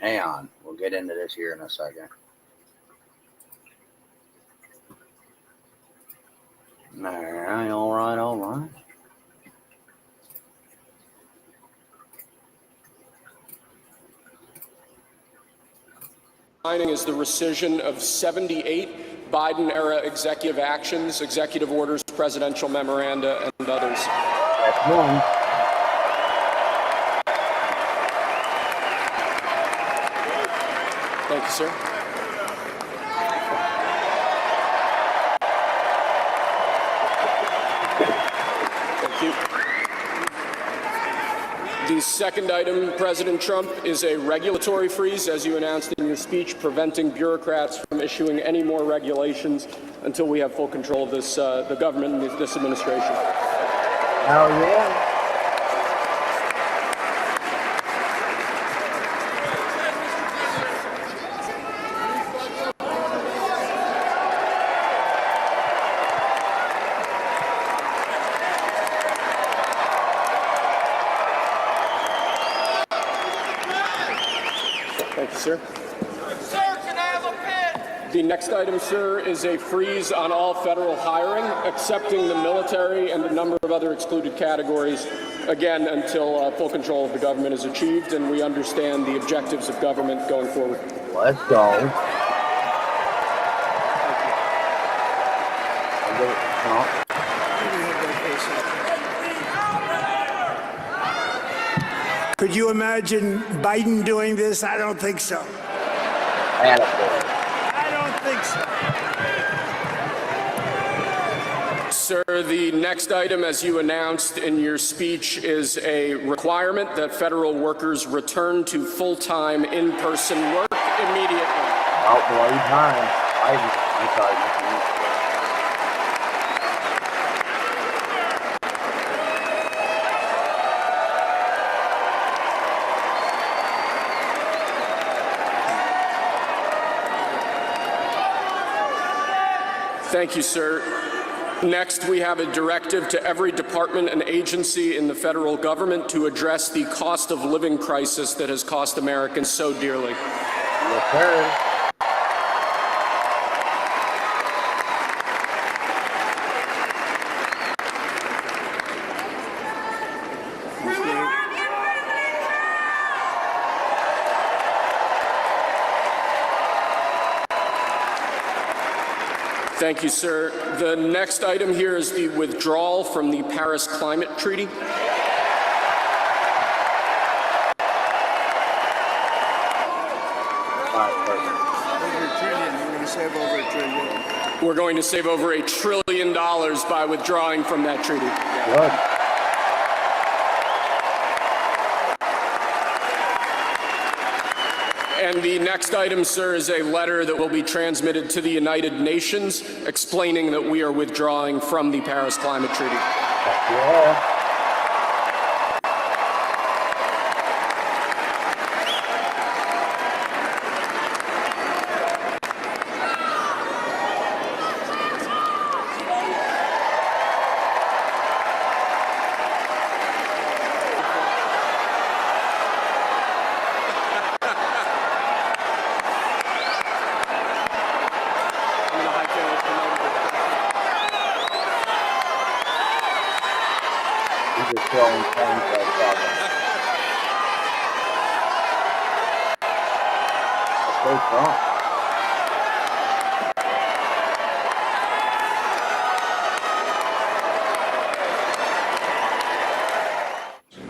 Hang on. We'll get into this here in a second. All right. Is the rescission of 78 Biden-era executive actions, executive orders, presidential memoranda, and others. That's one. Thank you, sir. Thank you. The second item, President Trump, is a regulatory freeze, as you announced in your speech, preventing bureaucrats from issuing any more regulations until we have full control of this, the government and this administration. Hell yeah. Thank you, sir. Sir, can I have a pen? The next item, sir, is a freeze on all federal hiring, excepting the military and a number of other excluded categories, again, until full control of the government is achieved and we understand the objectives of government going forward. Let's go. Could you imagine Biden doing this? I don't think so. I don't think so. Sir, the next item, as you announced in your speech, is a requirement that federal workers return to full-time in-person work immediately. Oh, bloody time. I'm sorry. Thank you, sir. Next, we have a directive to every department and agency in the federal government to address the cost of living crisis that has cost Americans so dearly. Yes, sir. Thank you, sir. The next item here is the withdrawal from the Paris Climate Treaty. We're going to save over $1 trillion by withdrawing from that treaty. Good. And the next item, sir, is a letter that will be transmitted to the United Nations explaining that we are withdrawing from the Paris Climate Treaty. Yeah.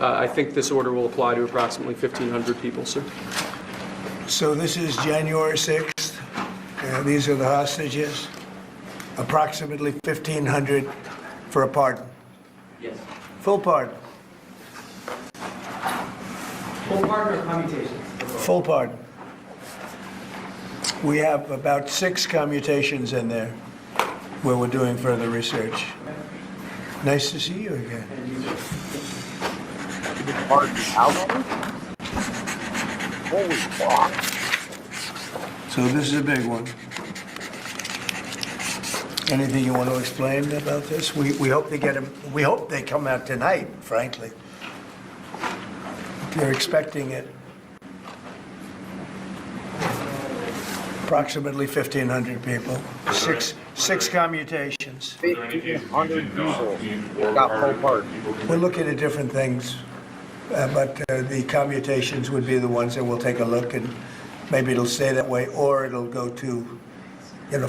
I think this order will apply to approximately 1,500 people, sir. So this is January 6th. These are the hostages. Approximately 1,500 for a pardon. Yes. Full pardon. Full pardon or commutation? Full pardon. We have about 6 commutations in there where we're doing further research. Nice to see you again. Holy fuck. So this is a big one. Anything you want to explain about this? We hope they get them. We hope they come out tonight, frankly. They're expecting it. Approximately 1,500 people. Six commutations. 1,500 people got full pardon. We're looking at different things, but the commutations would be the ones that we'll take a look, and maybe it'll stay that way, or it'll go to,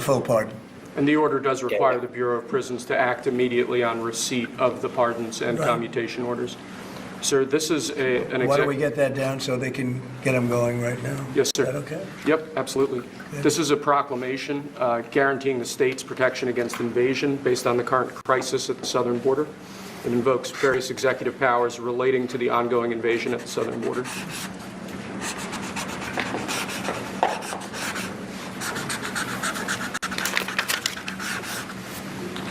full pardon. And the order does require the Bureau of Prisons to act immediately on receipt of the pardons and Right. commutation orders. Sir, this is an Why don't we get that down so they can get them going right now? Yes, sir. Is that okay? Yep, absolutely. This is a proclamation guaranteeing the state's protection against invasion based on the current crisis at the southern border. It invokes various executive powers relating to the ongoing invasion at the southern border.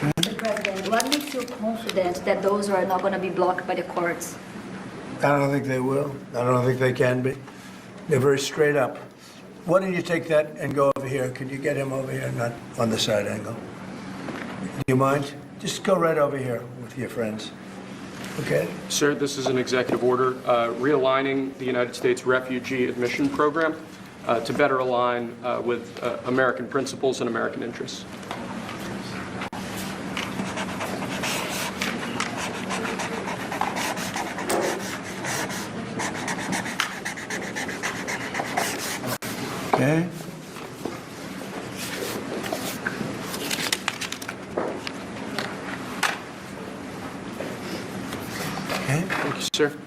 Mr. President, what makes you confident that those are not going to be blocked by the courts? I don't think they will. I don't think they can be. They're very straight up. Why don't you take that and go over here? Could you get him over here, not on the side angle? Do you mind? Just go right over here with your friends. Okay? Sir, this is an executive order realigning the United States refugee admission program to better align with American principles and American interests. Okay? Okay? Thank you, sir.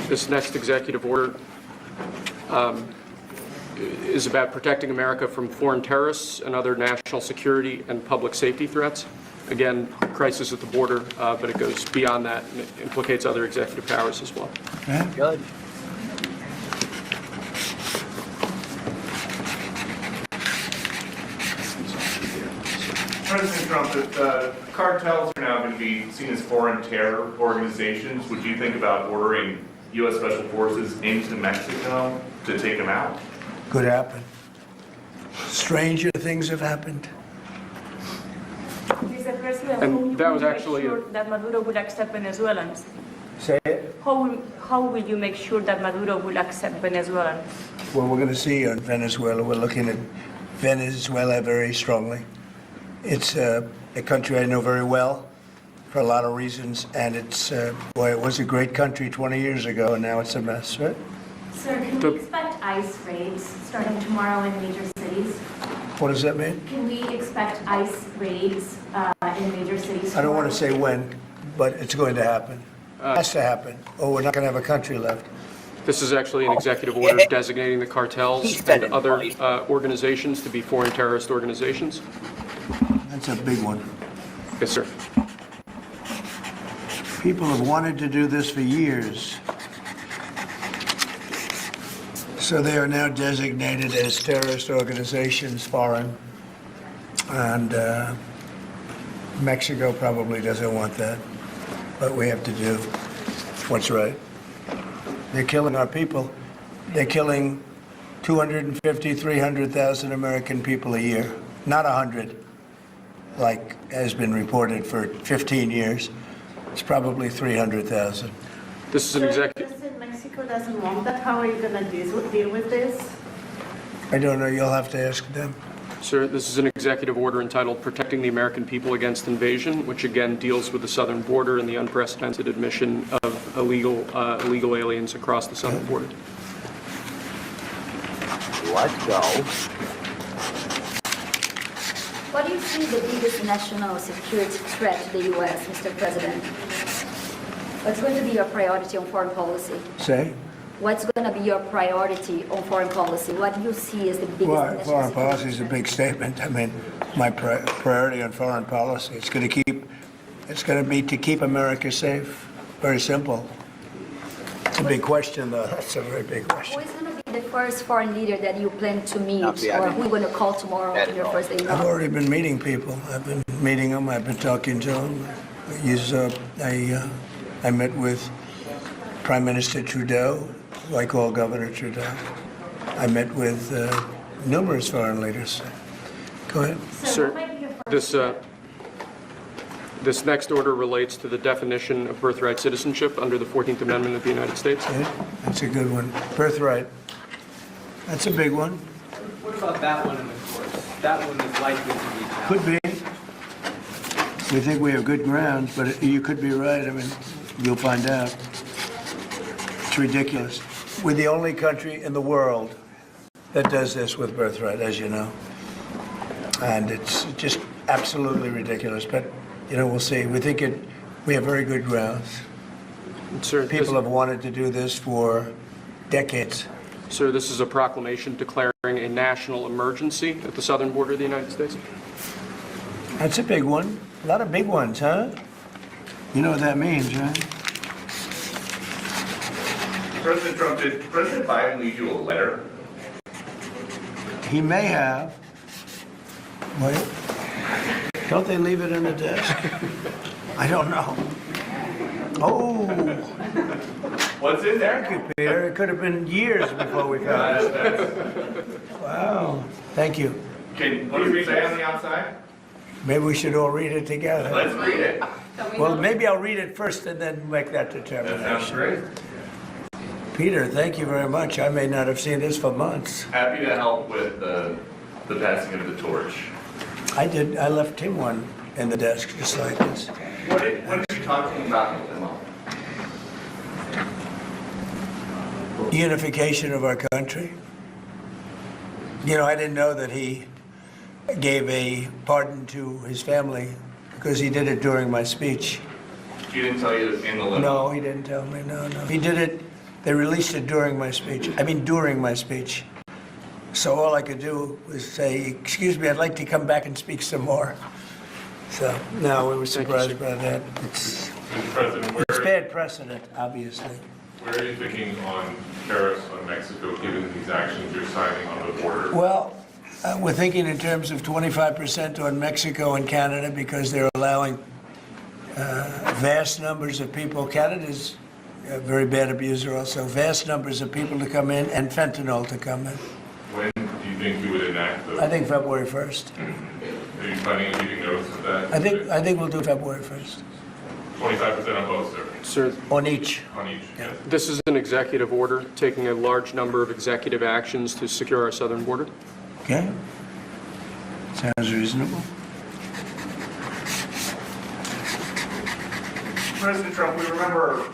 This next executive order is about protecting America from foreign terrorists and other national security and public safety threats. Again, crisis at the border, but it goes beyond that and it implicates other executive powers as well. Okay? Good. President Trump, if cartels are now going to be seen as foreign terror organizations, would you think about ordering U.S. Special Forces into Mexico to take them out? Could happen. Stranger things have happened. Mr. President, And that was actually sure that Maduro will accept Venezuelans? Say it. How will you make sure that Maduro will accept Venezuelans? Well, we're going to see on Venezuela. We're looking at Venezuela very strongly. It's a country I know very well for a lot of reasons, and it's, boy, it was a great country 20 years ago, and now it's a mess, right? Sir, can we expect ICE raids starting tomorrow in major cities? What does that mean? Can we expect ICE raids in major cities? I don't want to say when, but it's going to happen. It has to happen, or we're not going to have a country left. This is actually an executive order designating the cartels and other organizations to be foreign terrorist organizations. That's a big one. Yes, sir. People have wanted to do this for years. So they are now designated as terrorist organizations, foreign. And Mexico probably doesn't want that. But we have to do what's right. They're killing our people. They're killing 250, 300,000 American people a year. Not 100, like has been reported for 15 years. It's probably 300,000. This is an executive. President, Mexico doesn't want that. How are you going to deal with this? I don't know. You'll have to ask them. Sir, this is an executive order entitled Protecting the American People Against Invasion, which again deals with the southern border and the unprecedented admission of illegal aliens across the southern border. Let's go. What do you see the biggest national security threat to the U.S., Mr. President? What's going to be your priority on foreign policy? Say? What's going to be your priority on foreign policy? What do you see as the biggest Well, national foreign security policy is a threat? big statement. I mean, my priority on foreign policy, it's going to be to keep America safe. Very simple. It's a big question, though. That's a very big Who question. is going to be the first foreign leader that you plan to meet, Not yet. or who are going to call tomorrow on your first day? I've already been meeting people. I've been meeting them. I've been talking to them. I met with Prime Minister Trudeau, like all Governor Trudeau. I met with numerous foreign leaders. Go ahead. Sir, this next order relates to the definition of birthright citizenship under the 14th Amendment of the United States. Yeah, that's a good one. Birthright. That's a big one. What about that one in the courts? That one is likely to be challenged. Could be. We think we have good grounds, but you could be right. I mean, you'll find out. It's ridiculous. We're the only country in the world that does this with birthright, as you know. And it's just absolutely ridiculous. But, you know, we'll see. We think we have very good grounds. Sir, People have wanted to do this for decades. Sir, this is a proclamation declaring a national emergency at the southern border of the United States. That's a big one. A lot of big ones, huh? You know what that means, right? President Trump, did President Biden leave you a letter? He may have. Wait. Don't they leave it in the desk? I don't know. Oh, What's in there? thank you, Peter. It could have been years before we found it. Wow. Thank you. What does it say on the outside? Maybe we should all read it together. Let's read it. Well, maybe I'll read it first and then make that That determination. sounds great. Peter, thank you very much. I may not have seen this for months. Happy to help with the passing of the torch. I did. I left him one in the desk just like this. What are you talking about in the limo? Unification of our country. You know, I didn't know that he gave a pardon to his family because he did it during my speech. He didn't tell you in the limo? No, he didn't tell me. No. He did it. They released it during my speech. I mean, during my speech. So all I could do was say, excuse me, I'd like to come back and speak some more. So, no, we were surprised by that. It's President, bad precedent, obviously. where are you thinking on tariffs on Mexico, given these actions you're signing on the border? Well, we're thinking in terms of 25% on Mexico and Canada because they're allowing vast numbers of people. Canada's a very bad abuser also. Vast numbers of people to come in and fentanyl to come in. When do you think you would enact those? I think February 1st. Are you planning on giving notice of that? I think we'll do February 1st. 25% on both, sir? Sir, On each. On each? Yes. this is an executive order taking a large number of executive actions to secure our southern border. Okay? Sounds reasonable. President Trump, we remember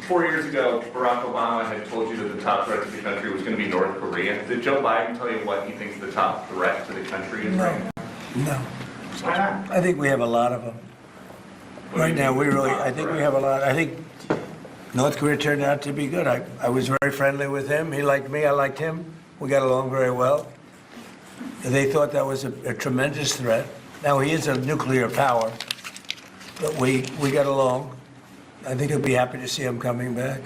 4 years ago, Barack Obama had told you that the top threat to the country was going to be North Korea. Did Joe Biden tell you what he thinks the top threat to the country is right now? No. Why not? I think we have a lot of them. What do Right you now, think is the top I think we threat? have a lot. I think North Korea turned out to be good. I was very friendly with him. He liked me. I liked him. We got along very well. They thought that was a tremendous threat. Now, he is a nuclear power, but we got along. I think he'll be happy to see him coming back.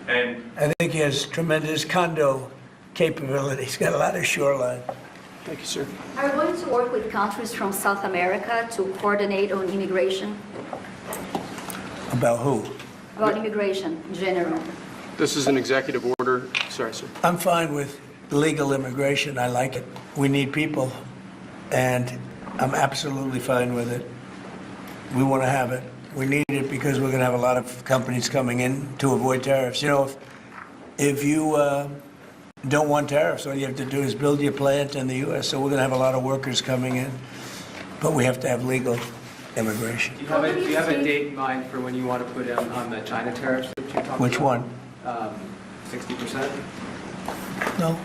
And I think he has tremendous condo capability. He's got a lot of shoreline. Thank you, sir. Are we going to work with countries from South America to coordinate on immigration? About who? About immigration in general? This is an executive order. Sorry, sir. I'm fine with legal immigration. I like it. We need people, and I'm absolutely fine with it. We want to have it. We need it because we're going to have a lot of companies coming in to avoid tariffs. You know, if you don't want tariffs, all you have to do is build your plant in the U.S. So we're going to have a lot of workers coming in, but we have to have legal immigration. Do you have a date in mind for when you want to put in on the China tariffs that you talked about? Which one? 60%? No.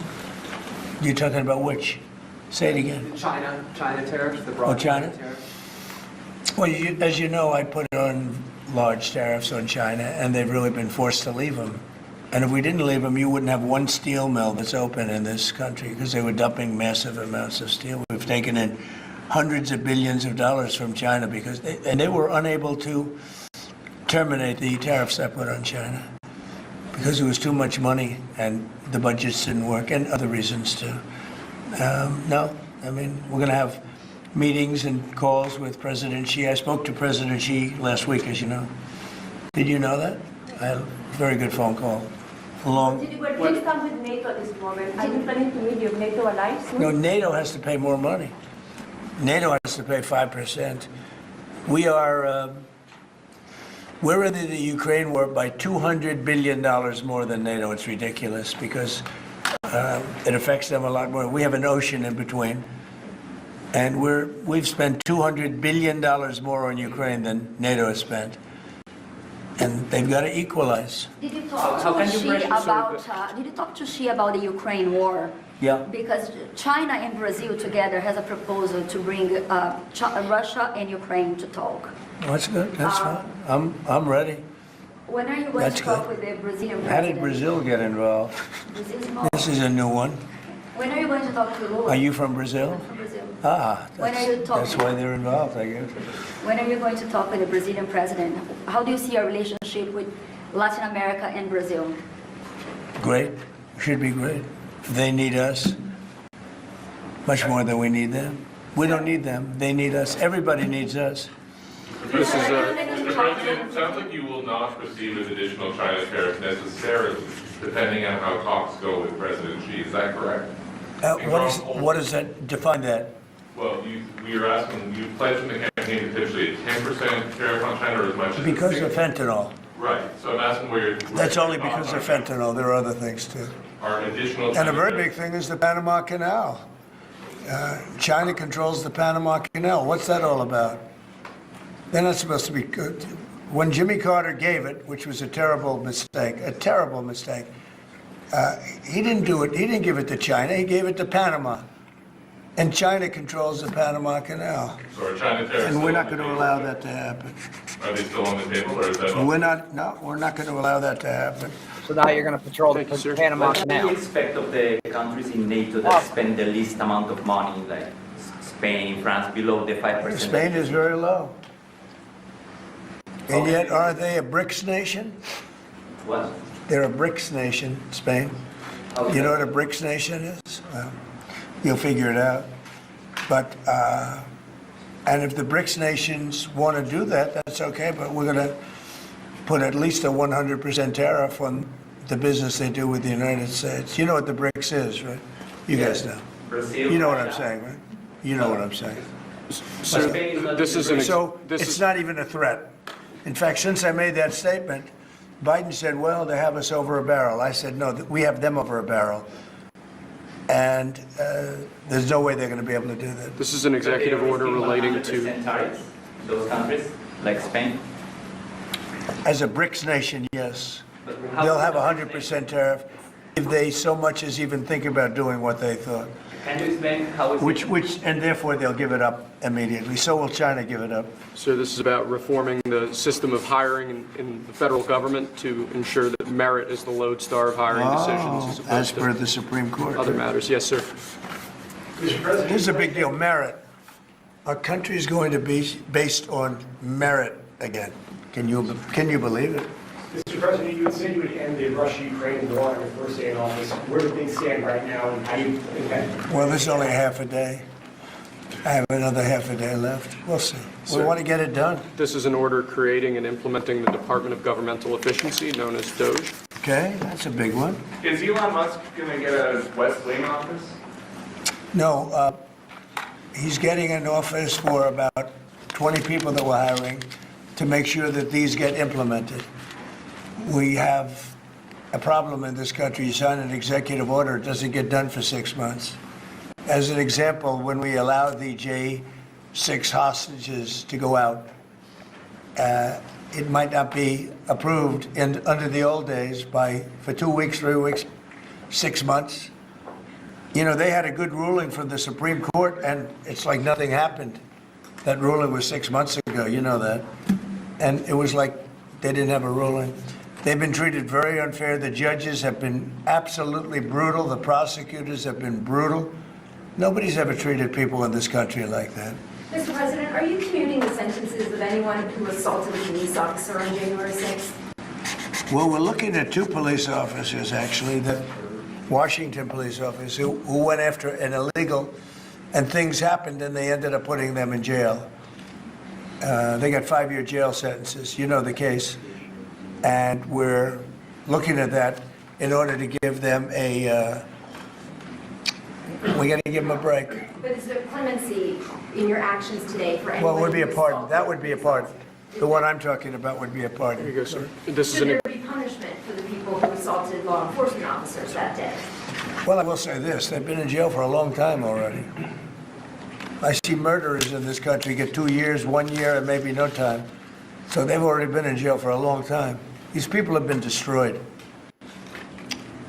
You're talking about which? Say it again. The China tariffs, the broad China? tariffs? Well, as you know, I put on large tariffs on China, and they've really been forced to leave them. And if we didn't leave them, you wouldn't have one steel mill that's open in this country because they were dumping massive amounts of steel. We've taken in hundreds of billions of dollars from China because they were unable to terminate the tariffs I put on China because it was too much money and the budgets didn't work and other reasons too. No, I mean, we're going to have meetings and calls with President Xi. I spoke to President Xi last week, as you know. Did you know that? I had a very good phone call. Did you come with NATO at this moment? Are you planning to meet your NATO allies? No, NATO has to pay more money. NATO has to pay 5%. We're in the Ukraine war by $200 billion more than NATO. It's ridiculous because It affects them a lot more. We have an ocean in between. And we've spent $200 billion more on Ukraine than NATO has spent. And they've got to equalize. Did you talk to Xi about? Did you talk to Xi about the Ukraine war? Yeah. Because China and Brazil together has a proposal to bring Russia and Ukraine to talk. That's good. That's fine. I'm ready. When are you going to talk with the Brazilian president? How did Brazil get involved? Brazil's not. This is a new one. When are you going to talk to Lula? Are you from Brazil? I'm from Brazil. Ah, When are you talking? that's why they're involved, I guess. When are you going to talk with the Brazilian president? How do you see our relationship with Latin America and Brazil? Great. Should be great. They need us much more than we need them. We don't need them. They need us. Everybody needs us. This is Mr. President, it sounds like you will not proceed with additional China tariffs necessarily, depending on how talks go with President Xi. Is that correct? What does that define that? Well, we are asking, you pledged in the campaign potentially a 10% tariff on China or as much as Because of fentanyl. Right. So I'm asking where you're. That's only because of fentanyl. There are other things too. Are additional. And a very big thing is the Panama Canal. China controls the Panama Canal. What's that all about? They're not supposed to be good. When Jimmy Carter gave it, which was a terrible mistake, he didn't do it. He didn't give it to China. He gave it to Panama. And China controls the Panama Canal. So are China tariffs? And we're not going to allow that to happen. Are they still on the table or is that? We're not going to allow that to happen. So now you're going to patrol the Panama What do Canal. you expect of the countries in NATO that spend the least amount of money, like Spain, France, below the 5%? Spain is very low. And yet, are they a BRICS nation? What? They're a BRICS nation, Spain. Okay. You know what a BRICS nation is? Well, you'll figure it out. But, and if the BRICS nations want to do that, that's okay, but we're going to put at least a 100% tariff on the business they do with the United States. You know what the BRICS is, right? You guys know. Brazil, You know what I'm Russia. saying, right? You know what I'm saying. So this is an So it's not even a threat. In fact, since I made that statement, Biden said, well, they have us over a barrel. I said, no, we have them over a barrel. And there's no way they're going to be able to do that. This is an executive order relating to. 100% tariffs, those countries, like Spain? As a BRICS nation, yes. But how- They'll have a 100% tariff if they so much as even think about doing what they thought. Can you explain how is And therefore they'll give it up immediately. So will China give it up. So this is about reforming the system of hiring in the federal government to ensure that merit is the lodestar of hiring decisions As as per opposed the Supreme Court. to other matters. Yes, sir. Here's a big deal, merit. Our country is going to be based on merit again. Can you believe it? Mr. President, you had said you would end the Russia-Ukraine war on your first day in office. Where do things stand right now, and how do you intend? Well, there's only half a day. I have another half a day left. We'll see. We want to get it done. This is an order creating and implementing the Department of Governmental Efficiency, known as DOGE. Okay, that's a big one. Is Elon Musk going to get a West Wing office? No, he's getting an office for about 20 people that we're hiring to make sure that these get implemented. We have a problem in this country. You sign an executive order, it doesn't get done for 6 months. As an example, when we allowed the J6 hostages to go out, it might not be approved under the old days for 2 weeks, 3 weeks, 6 months. You know, they had a good ruling from the Supreme Court, and it's like nothing happened. That ruling was 6 months ago, you know that. And it was like they didn't have a ruling. They've been treated very unfair. The judges have been absolutely brutal. The prosecutors have been brutal. Nobody's ever treated people in this country like that. Mr. President, are you commuting the sentences of anyone who assaulted a police officer on January 6th? Well, we're looking at 2 police officers, actually, the Washington police officers who went after an illegal, and things happened, and they ended up putting them in jail. They got 5-year jail sentences. You know the case. And we're looking at that in order to give them we got to give them a break. But is there clemency in your actions today for anyone? Well, it would be a who pardon. assaulted That would be a pardon. The one I'm talking about would be a pardon. Here you go, sir. This is Should an there be punishment for the people who assaulted law enforcement officers that day? Well, I will say this, they've been in jail for a long time already. I see murderers in this country get 2 years, 1 year, and maybe no time. So they've already been in jail for a long time. These people have been destroyed.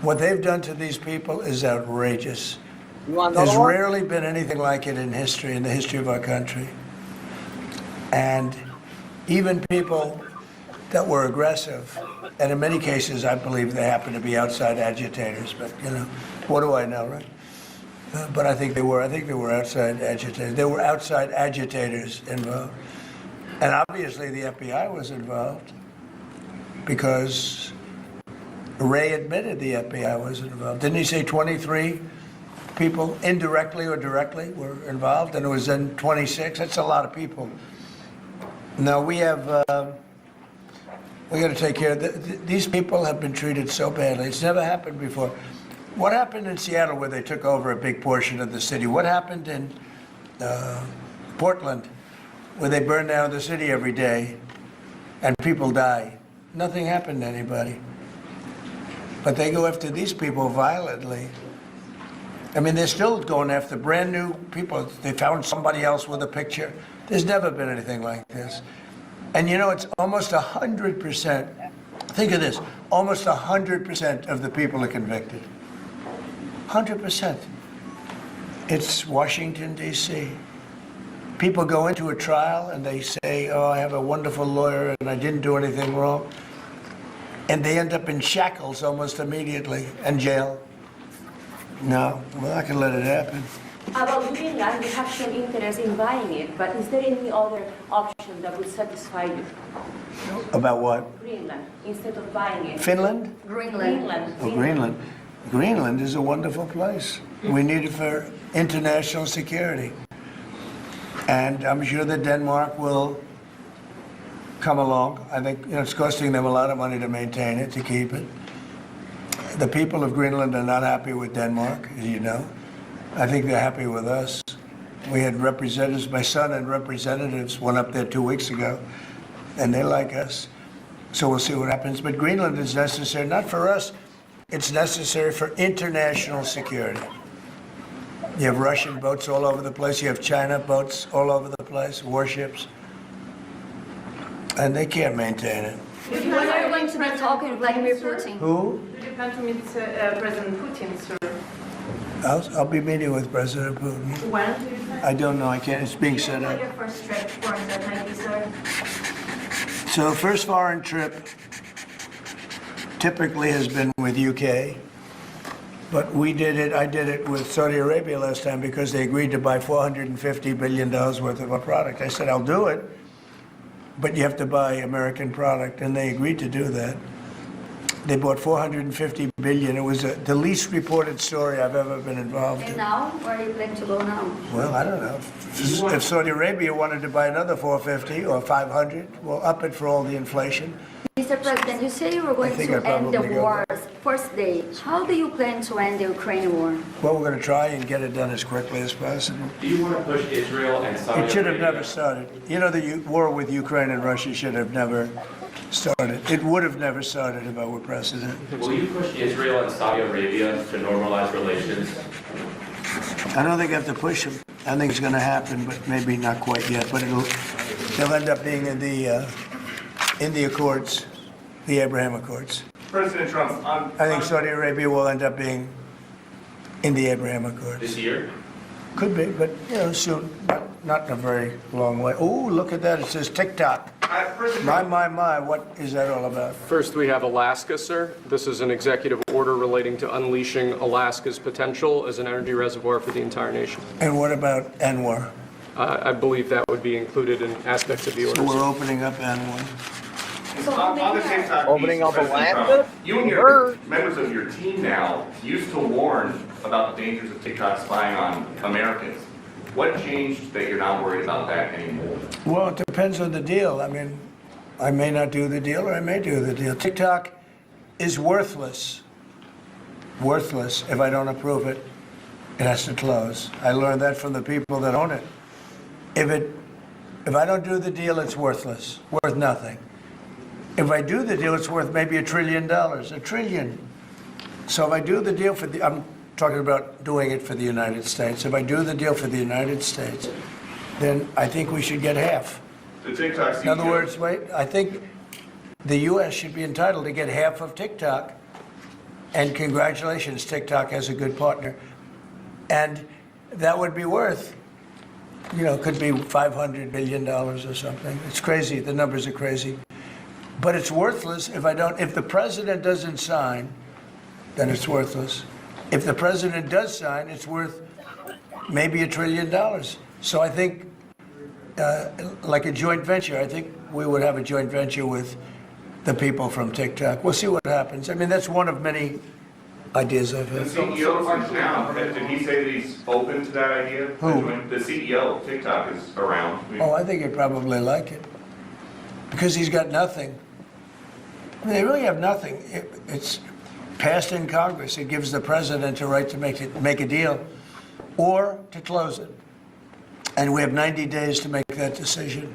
What they've done to these people is outrageous. There's rarely been anything like it in history, in the history of our country. And even people that were aggressive, and in many cases, I believe they happen to be outside agitators, but, you know, what do I know, right? But I think they were outside agitators. There were outside agitators involved. And obviously the FBI was involved because Wray admitted the FBI was involved. Didn't he say 23 people indirectly or directly were involved? And it was then 26? That's a lot of people. Now we have, we got to take care of these people have been treated so badly. It's never happened before. What happened in Seattle where they took over a big portion of the city? What happened in Portland where they burn down the city every day and people die? Nothing happened to anybody. But they go after these people violently. I mean, they're still going after brand new people. They found somebody else with a picture. There's never been anything like this. And you know, it's almost 100%. Think of this, almost 100% of the people are convicted. 100%. It's Washington, D.C. People go into a trial and they say, oh, I have a wonderful lawyer and I didn't do anything wrong. And they end up in shackles almost immediately and jail. No, we're not going to let it happen. About Greenland, you have shown interest in buying it, but is there any other option that would satisfy you? About what? Greenland, instead of buying it. Finland? Greenland. Oh, Greenland. Greenland is a wonderful place. We need it for international security. And I'm sure that Denmark will come along. I think it's costing them a lot of money to maintain it, to keep it. The people of Greenland are not happy with Denmark, as you know. I think they're happy with us. We had representatives, my son and representatives went up there 2 weeks ago, and they like us. So we'll see what happens. But Greenland is necessary, not for us, it's necessary for international security. You have Russian boats all over the place, you have China boats all over the place, warships, and they can't maintain it. When are you going to be talking to Vladimir Putin? Who? Do you plan to meet President Putin, sir? I'll be meeting with President Putin. When do you plan? I don't know, I can't, it's being set What up. your first trip foreign that might be, sir? So first foreign trip typically has been with UK, but I did it with Saudi Arabia last time because they agreed to buy $450 billion worth of a product. I said, I'll do it, but you have to buy American product, and they agreed to do that. They bought $450 billion. It was the least reported story I've ever been involved And in. now, where are you planning to go now? Well, I don't know. If Saudi Arabia wanted to buy another 450 or 500, we'll up it for all the inflation. Mr. President, you say you were going think to I'd end the probably go war first day. How do you plan to end the Ukraine war? Well, we're going to try and get it done as quickly as possible. Do you want to push Israel and Saudi It should have Arabia? never started. You know, the war with Ukraine and Russia should have never started. It would have never started if I were president. Will you push Israel and Saudi Arabia to normalize relations? I don't think I have to push them. I think it's going to happen, but maybe not quite yet. But they'll end up being in the Accords, the Abraham Accords. President Trump, I think Saudi Arabia will end up being in the Abraham Accords. This year? Could be, but soon. Not in a very long way. Oh, look at that! It says TikTok. My! What is that all about? First, we have Alaska, sir. This is an executive order relating to unleashing Alaska's potential as an energy reservoir for the entire nation. And what about ANWR? I believe that would be included in aspects of the order. So we're sir. opening up ANWR. On the TikTok Opening piece, up President Alaska? Trump, you and your members of your team now used to warn about the dangers of TikTok spying on Americans. What changed that you're not worried about that anymore? Well, it depends on the deal. I mean, I may not do the deal or I may do the deal. TikTok is worthless. Worthless if I don't approve it. It has to close. I learned that from the people that own it. If I don't do the deal, it's worthless. Worth nothing. If I do the deal, it's worth maybe $1 trillion. $1 trillion. So if I do the deal talking about doing it for the United States. If I do the deal for the United States, then I think we should get half. The TikTok CEO. In other words, I think the U.S. should be entitled to get half of TikTok. And congratulations, TikTok has a good partner. And that would be worth, could be $500 billion or something. It's crazy. The numbers are crazy. But it's worthless if the president doesn't sign, then it's worthless. If the president does sign, it's worth maybe $1 trillion. So I think, like a joint venture, I think we would have a joint venture with the people from TikTok. We'll see what happens. I mean, that's one of many ideas I've The had. CEO is now. Did he say that he's open to that idea? Who? The CEO of TikTok is around. Oh, I think he'd probably like it. Because he's got nothing. I mean, they really have nothing. It's passed in Congress. It gives the president a right to make a deal or to close it. And we have 90 days to make that decision.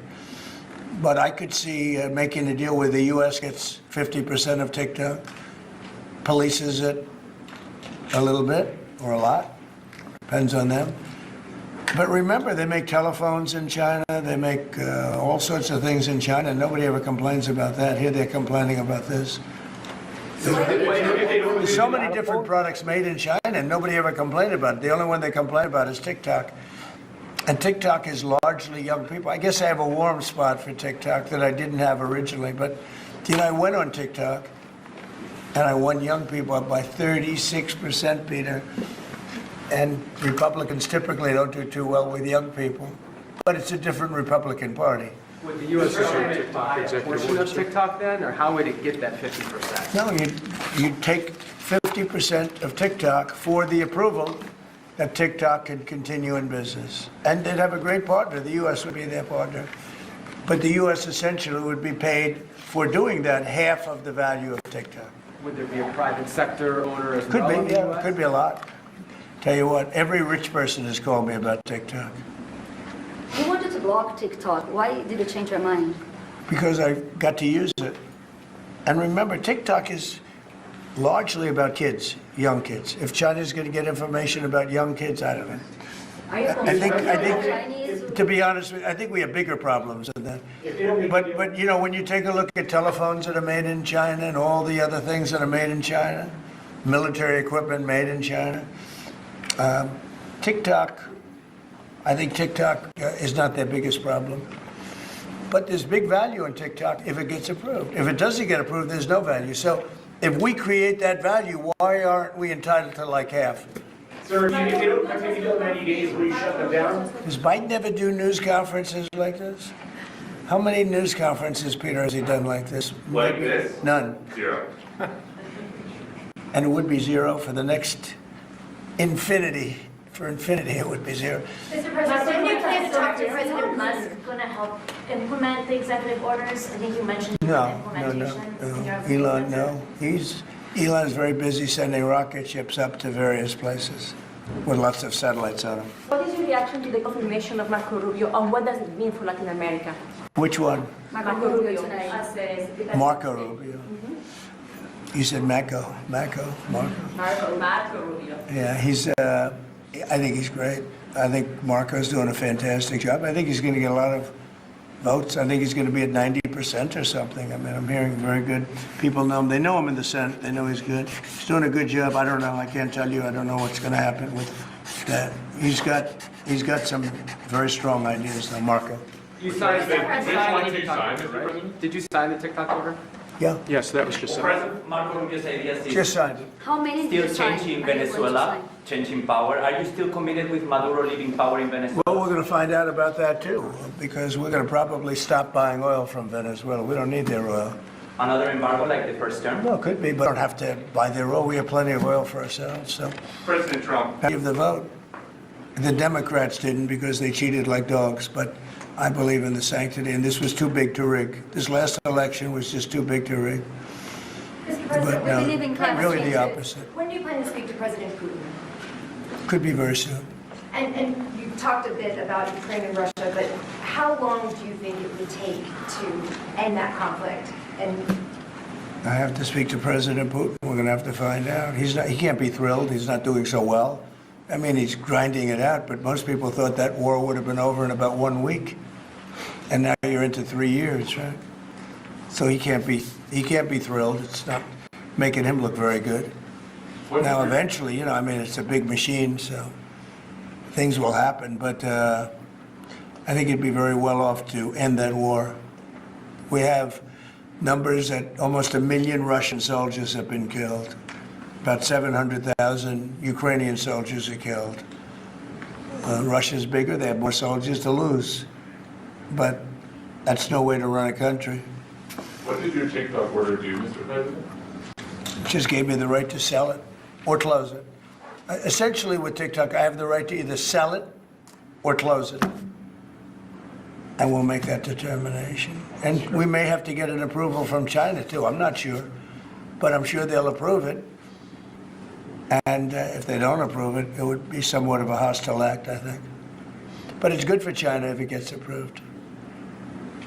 But I could see making a deal where the U.S. gets 50% of TikTok, polices it a little bit or a lot, depends on them. But remember, they make telephones in China, they make all sorts of things in China, and nobody ever complains about that. Here they're complaining about this. There's so many different products made in China, and nobody ever complained about it. The only one they complain about is TikTok. And TikTok is largely young people. I guess I have a warm spot for TikTok that I didn't have originally. But, I went on TikTok, and I won young people up by 36%, Peter. And Republicans typically don't do too well with young people. But it's a different Republican Party. Would the U.S. government buy a portion of TikTok then, or how would it get that 50%? No, you'd take 50% of TikTok for the approval that TikTok could continue in business. And they'd have a great partner. The U.S. would be their partner. But the U.S. essentially would be paid for doing that half of the value of TikTok. Would there be a private sector owner as Could well in be, the yeah, US? could be a lot. Tell you what, every rich person has called me about TikTok. You wanted to block TikTok. Why did you change your mind? Because I got to use it. And remember, TikTok is largely about kids, young kids. If China's going to get information about young kids, I don't know. I think, to be honest with you, I think we have bigger problems than that. But when you take a look at telephones that are made in China and all the other things that are made in China, military equipment made in China, TikTok, I think TikTok is not their biggest problem. But there's big value in TikTok if it gets approved. If it doesn't get approved, there's no value. So if we create that value, why aren't we entitled to like half? Sir, if they don't take a deal in 90 days, will you shut them down? Does Biden ever do news conferences like this? How many news conferences, Peter, has he done like this? Like this? None. 0. And it would be 0 for the next infinity. For infinity, it would be 0. Mr. President, when you plan to talk to President Musk, going to help implement the executive orders? I think you mentioned implementation. Elon, no. Elon is very busy sending rocket ships up to various places with lots of satellites on them. What is your reaction to the confirmation of Marco Rubio, and what does it mean for Latin America? Which one? Marco Rubio as the Marco Rubio. You said Marco. Marco. Rubio. Yeah, I think he's great. I think Marco's doing a fantastic job. I think he's going to get a lot of votes. I think he's going to be at 90% or something. I mean, I'm hearing very good. People know him. They know him in the Senate. They know he's good. He's doing a good job. I don't know. I can't tell you. I don't know what's going to happen with that. He's got some very strong ideas, though, Marco. You signed the Did you TikTok sign order, it, right? President? Did you sign the TikTok order? Yeah, Yes, that was just said. President Marco Rubio's ideas is just signed it. How many did you still sign? changing How many did you Venezuela, sign? changing power. Are you still committed with Maduro leaving power in Venezuela? Well, we're going to find out about that, too, because we're going to probably stop buying oil from Venezuela. We don't need their oil. Another embargo like the first term? No, it could be, but we don't have to buy their oil. We have plenty of oil for ourselves, so. President Trump. Give the vote. The Democrats didn't because they cheated like dogs, but I believe in the sanctity, and this was too big to rig. This last election was just too big to rig. Mr. But President, no, believe in climate really change. the opposite. when do you plan to speak to President Putin? Could be very soon. And you talked a bit about Ukraine and Russia, but how long do you think it would take to end that conflict? And I have to speak to President Putin. We're going to have to find out. He can't be thrilled. He's not doing so well. I mean, he's grinding it out, but most people thought that war would have been over in about 1 week. And now you're into 3 years, right? So he can't be thrilled. It's not making him look very good. Now, eventually, you know, I mean, it's a big machine, so things will happen. But I think he'd be very well off to end that war. We have numbers that almost 1 million Russian soldiers have been killed. About 700,000 Ukrainian soldiers are killed. Russia's bigger. They have more soldiers to lose. But that's no way to run a country. What did your TikTok order do, Mr. President? It just gave me the right to sell it or close it. Essentially with TikTok, I have the right to either sell it or close it. And we'll make that determination. And we may have to get an approval from China too. I'm not sure, but I'm sure they'll approve it. And if they don't approve it, it would be somewhat of a hostile act, I think. But it's good for China if it gets approved.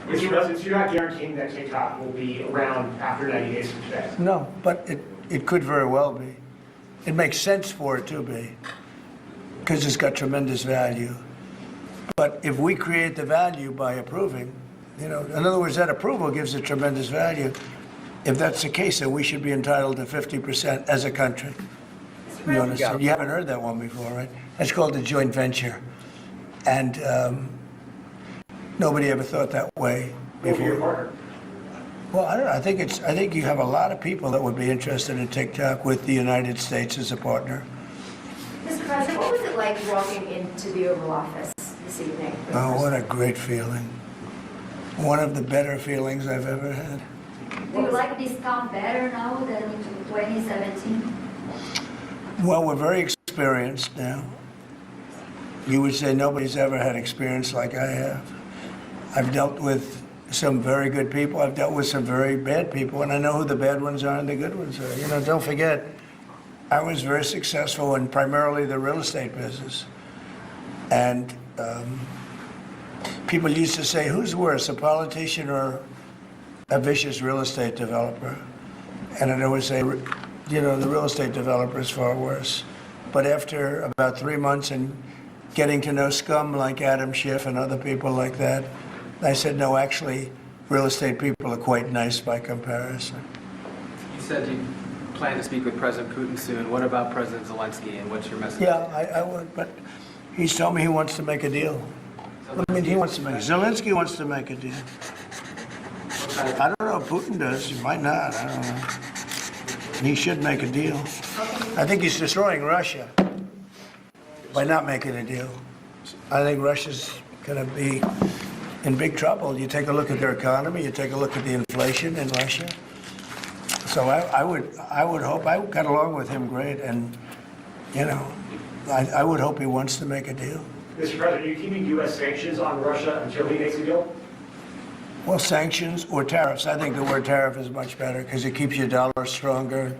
Mr. President, so you're not guaranteeing that TikTok will be around after 90 days from today? No, but it could very well be. It makes sense for it to be, because it's got tremendous value. But if we create the value by approving, you know, in other words, that approval gives it tremendous value. If that's the case, then we should be entitled to 50% as a country. You understand? You haven't heard that one before, right? That's called a joint venture. And nobody ever thought that way before. Well, I don't know. I think you have a lot of people that would be interested in TikTok with the United States as a partner. Mr. President, what was it like walking into the Oval Office this evening? Oh, what a great feeling. One of the better feelings I've ever had. Do you like this town better now than in 2017? Well, we're very experienced now. You would say nobody's ever had experience like I have. I've dealt with some very good people. I've dealt with some very bad people, and I know who the bad ones are and the good ones are. You know, don't forget, I was very successful in primarily the real estate business. And people used to say, who's worse, a politician or a vicious real estate developer? And I'd always say, you know, the real estate developer is far worse. But after about 3 months and getting to know scum like Adam Schiff and other people like that, I said, no, actually, real estate people are quite nice by comparison. You said you plan to speak with President Putin soon. What about President Zelensky, and what's your message? Yeah, I would, but he's told me he wants to make a deal. I mean, Zelensky wants to make a deal. I don't know if Putin does. He might not. I don't know. He should make a deal. I think he's destroying Russia by not making a deal. I think Russia's going to be in big trouble. You take a look at their economy, you take a look at the inflation in Russia. So I would hope, I got along with him great, and, you know, I would hope he wants to make a deal. Mr. President, are you keeping U.S. sanctions on Russia until he makes a deal? Well, sanctions or tariffs. I think the word tariff is much better because it keeps your dollar stronger.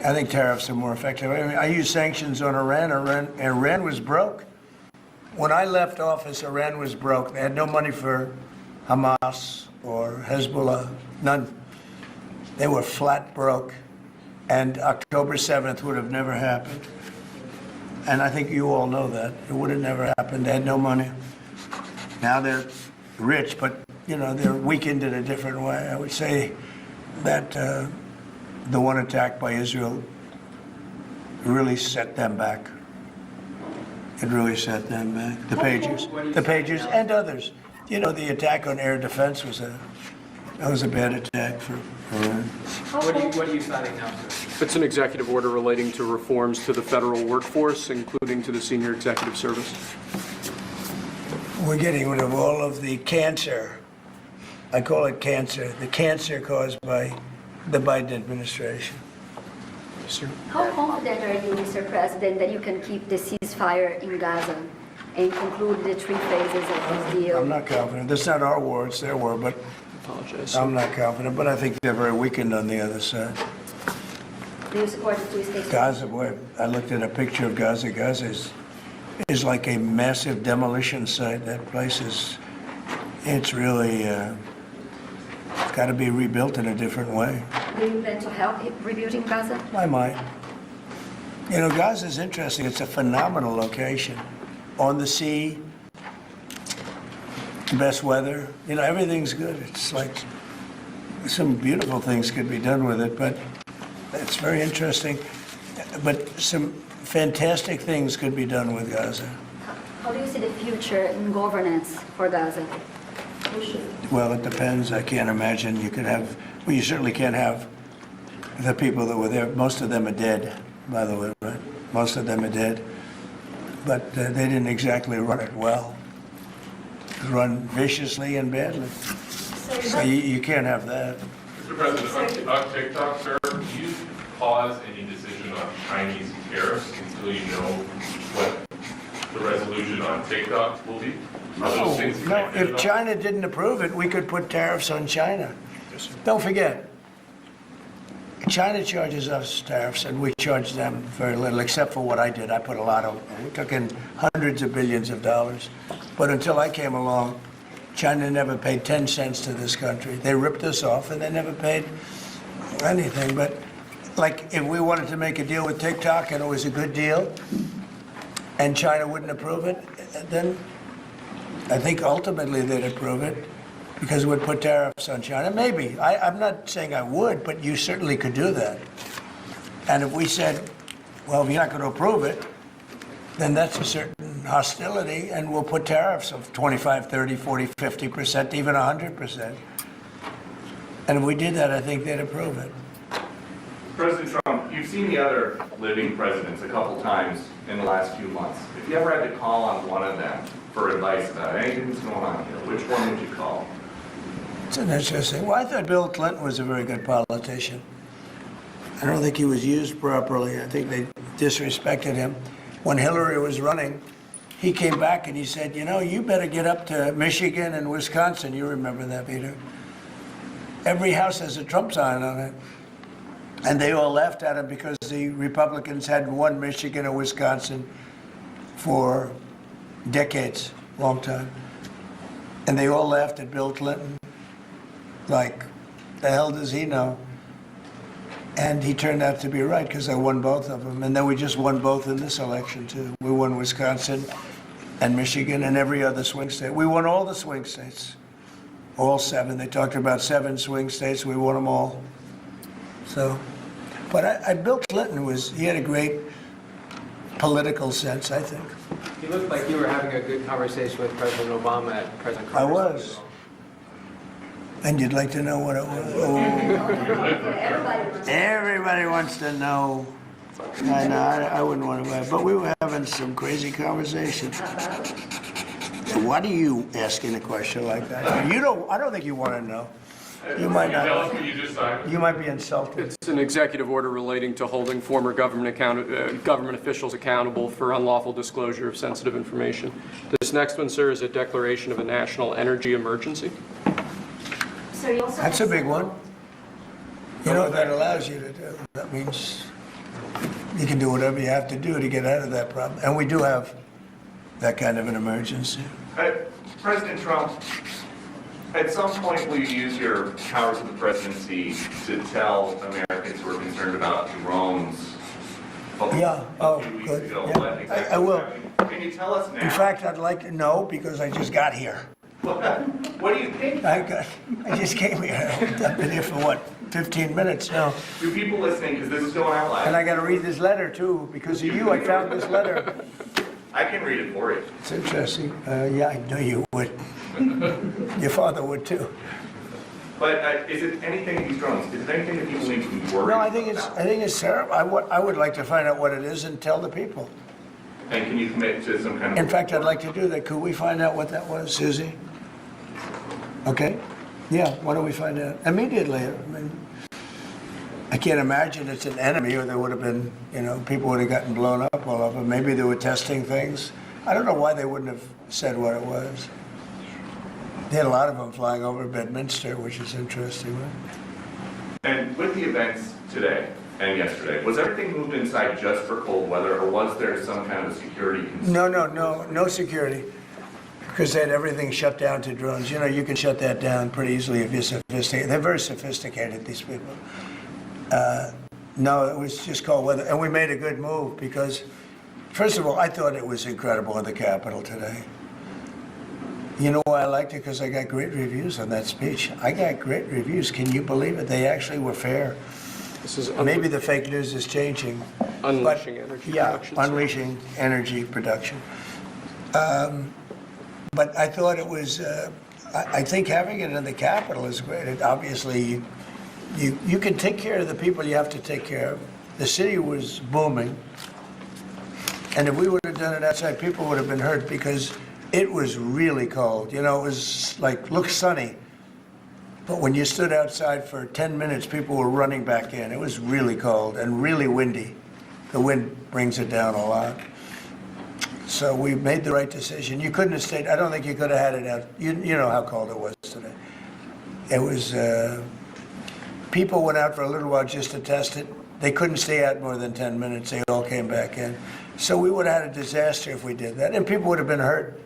I think tariffs are more effective. I mean, I use sanctions on Iran. Iran was broke. When I left office, Iran was broke. They had no money for Hamas or Hezbollah, none. They were flat broke. And October 7th would have never happened. And I think you all know that. It would have never happened. They had no money. Now they're rich, but, you know, they're weakened in a different way. I would say that the one attack by Israel really set them back. It really set them back. The Pagers and others. You know, the attack on air defense was a bad attack for Iran. What are you signing now, sir? It's an executive order relating to reforms to the federal workforce, including to the senior executive service. We're getting rid of all of the cancer. I call it cancer. The cancer caused by the Biden administration. Sir. How confident are you, Mr. President, that you can keep the ceasefire in Gaza and conclude the 3 phases of this deal? I'm not confident. That's not our war, it's their war, but Apologize. I'm not confident. But I think they're very weakened on the other side. Do you support the 2-state? Gaza, boy, I looked at a picture of Gaza. Gaza is like a massive demolition site. That place it's really, it's got to be rebuilt in a different way. Do you plan to help rebuilding Gaza? I might. You know, Gaza is interesting. It's a phenomenal location. On the sea, best weather. You know, everything's good. It's like some beautiful things could be done with it, but it's very interesting. But some fantastic things could be done with Gaza. How do you see the future in governance for Gaza? Well, it depends. I can't imagine you could have, well, you certainly can't have the people that were there. Most of them are dead, by the way, right? Most of them are dead. But they didn't exactly run it well. It was run viciously and badly. So you can't have that. Mr. President, on TikTok, sir, do you pause any decision on Chinese tariffs until you know what the resolution on TikTok will be? Are those things No, connected if at all? China didn't approve it, we could put tariffs on China. Don't forget, China charges us tariffs, and we charge them very little, except for what I did. I put a lot of, we took in hundreds of billions of dollars. But until I came along, China never paid 10 cents to this country. They ripped us off, and they never paid anything. But like, if we wanted to make a deal with TikTok, and it was a good deal, and China wouldn't approve it, then I think ultimately they'd approve it, because it would put tariffs on China. Maybe. I'm not saying I would, but you certainly could do that. And if we said, well, if you're not going to approve it, then that's a certain hostility, and we'll put tariffs of 25, 30, 40, 50%, even 100%. And if we did that, I think they'd approve it. President Trump, you've seen the other living presidents a couple times in the last few months. If you ever had to call on one of them for advice about anything that's going on here, which one would you call? It's an interesting. Well, I thought Bill Clinton was a very good politician. I don't think he was used properly. I think they disrespected him. When Hillary was running, he came back and he said, you know, you better get up to Michigan and Wisconsin. You remember that, Peter? Every house has a Trump sign on it. And they all laughed at him because the Republicans hadn't won Michigan or Wisconsin for decades, long time. And they all laughed at Bill Clinton. Like, the hell does he know? And he turned out to be right, because I won both of them. And then we just won both in this election, too. We won Wisconsin and Michigan and every other swing state. We won all the swing states, all 7. They talked about 7 swing states. We won them all. So, but Bill Clinton he had a great political sense, I think. You looked like you were having a good conversation with President Obama at President I Carter's. was. And you'd like to know what it was? Oh. Everybody wants to know. I know, I wouldn't want to, but we were having some crazy conversations. Why do you asking a question like that? I don't think you want to know. You might not. Tell us what you just signed. You might be insulted. It's an executive order relating to holding former government officials accountable for unlawful disclosure of sensitive information. This next one, sir, is a declaration of a national energy emergency. So you also That's a big one. You know what that allows you to do? That means you can do whatever you have to do to get out of that problem. And we do have that kind of an emergency. President Trump, at some point will you use your powers of the presidency to tell Americans who are concerned about drones? Yeah, oh, good. Yeah. I will. Can you tell us now? In fact, I'd like to know, because I just got here. What do you think? I just came here. I've been here for, 15 minutes now. Do people listening, because this is going out live. And I got to read this letter, too. Because of you, I found this letter. I can read it for you. It's interesting. Yeah, I knew you would. Your father would, too. But is it anything, these drones, is it anything that people need to be worried No, about? I think it's terrible. I would like to find out what it is and tell the people. And can you commit to some kind of... In fact, I'd like to do that. Could we find out what that was, Susie? Okay? Yeah, why don't we find out? Immediately. I mean, I can't imagine it's an enemy, or there would have been, people would have gotten blown up all over. Maybe they were testing things. I don't know why they wouldn't have said what it was. They had a lot of them flying over Bedminster, which is interesting, right? And with the events today and yesterday, was everything moved inside just for cold weather, or was there some kind of security concern? No security. Because they had everything shut down to drones. You can shut that down pretty easily if you're sophisticated. They're very sophisticated, these people. No, it was just cold weather. And we made a good move because, first of all, I thought it was incredible in the Capitol today. You know why I liked it? Because I got great reviews on that speech. I got great reviews. Can you believe it? They actually were fair. This is Maybe the fake news is changing. unleashing energy production. Yeah, unleashing energy production. But I thought it was, I think having it in the Capitol is great. It obviously, you can take care of the people you have to take care of. The city was booming. And if we would have done it outside, people would have been hurt because it was really cold. You know, it was like, looked sunny. But when you stood outside for 10 minutes, people were running back in. It was really cold and really windy. The wind brings it down a lot. So we made the right decision. You couldn't have stayed. I don't think you could have had it out. You know how cold it was today. It was, people went out for a little while just to test it. They couldn't stay out more than 10 minutes. They all came back in. So we would have had a disaster if we did that, and people would have been hurt.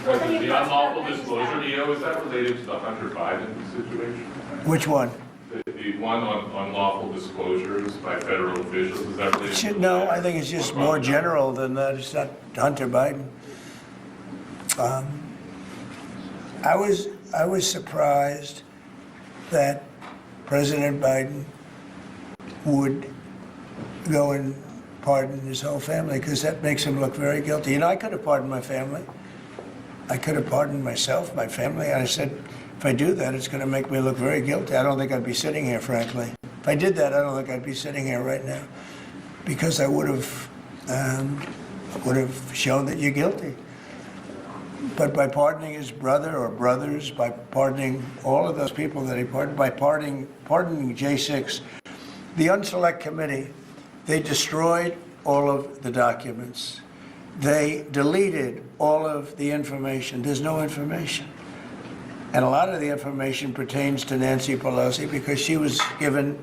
President, the unlawful disclosure, EO, is that related to the Hunter Biden situation? Which one? The one on unlawful disclosures by federal officials, is that related to? No, I think it's just more general than that. It's not Hunter Biden. I was surprised that President Biden would go and pardon his whole family, because that makes him look very guilty. You know, I could have pardoned my family. I could have pardoned myself, my family. And I said, if I do that, it's going to make me look very guilty. I don't think I'd be sitting here, frankly. If I did that, I don't think I'd be sitting here right now, because I would have shown that you're guilty. But by pardoning his brother or brothers, by pardoning all of those people that he pardoned, by pardoning J6, the Unselect Committee, they destroyed all of the documents. They deleted all of the information. There's no information. And a lot of the information pertains to Nancy Pelosi because she was given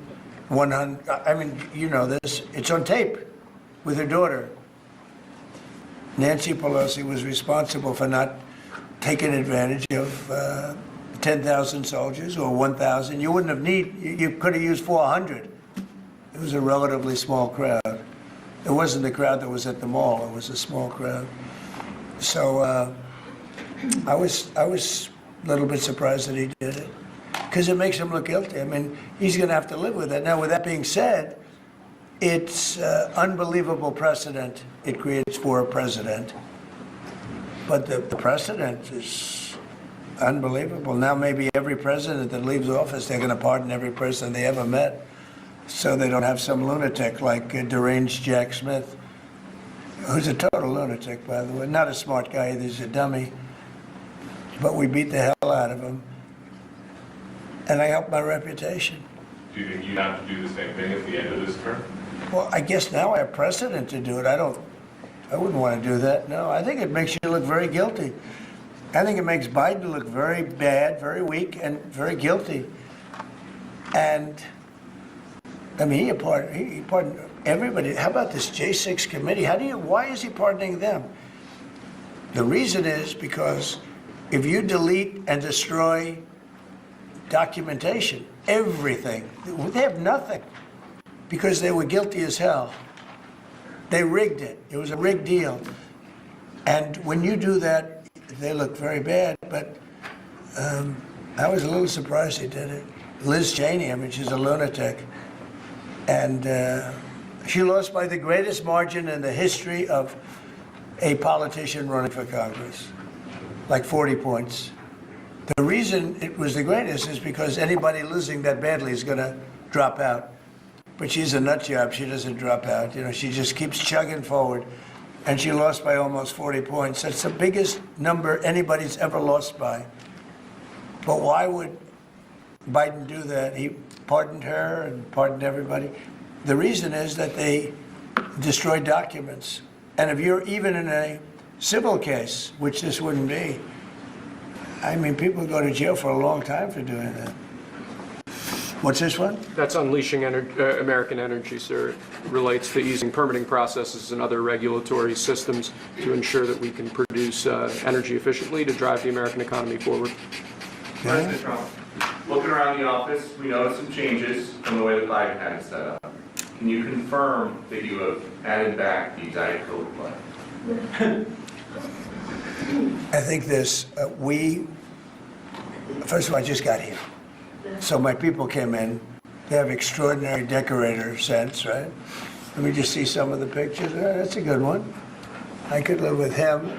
100, I mean, you know this, it's on tape with her daughter. Nancy Pelosi was responsible for not taking advantage of 10,000 soldiers or 1,000. You wouldn't have you could have used 400. It was a relatively small crowd. It wasn't the crowd that was at the mall. It was a small crowd. So I was a little bit surprised that he did it, because it makes him look guilty. I mean, he's going to have to live with it. Now, with that being said, it's unbelievable precedent it creates for a president. But the precedent is unbelievable. Now maybe every president that leaves office, they're going to pardon every person they ever met, so they don't have some lunatic like deranged Jack Smith, who's a total lunatic, by the way. Not a smart guy either, he's a dummy. But we beat the hell out of him. And I helped my reputation. Do you think you have to do the same thing at the end of this term? Well, I guess now I have precedent to do it. I wouldn't want to do that. No, I think it makes you look very guilty. I think it makes Biden look very bad, very weak, and very guilty. And I mean, he pardoned everybody. How about this J6 committee? Why is he pardoning them? The reason is because if you delete and destroy documentation, everything, they have nothing, because they were guilty as hell. They rigged it. It was a rigged deal. And when you do that, they look very bad. But I was a little surprised he did it. Liz Cheney, I mean, she's a lunatic. And she lost by the greatest margin in the history of a politician running for Congress, like 40 points. The reason it was the greatest is because anybody losing that badly is going to drop out. But she's a nut job. She doesn't drop out. You know, she just keeps chugging forward. And she lost by almost 40 points. That's the biggest number anybody's ever lost by. But why would Biden do that? He pardoned her and pardoned everybody. The reason is that they destroyed documents. And if you're even in a civil case, which this wouldn't be, I mean, people go to jail for a long time for doing that. What's this one? That's unleashing American energy, sir. It relates to easing permitting processes and other regulatory systems to ensure that we can produce energy efficiently to drive the American economy forward. President Trump, Looking around the office, we noticed some changes from the way that Biden had it set up. Can you confirm that you have added back the Diet Coke pledge? I think this, first of all, I just got here. So my people came in. They have extraordinary decorator sense, right? Let me just see some of the pictures. That's a good one. I could live with him.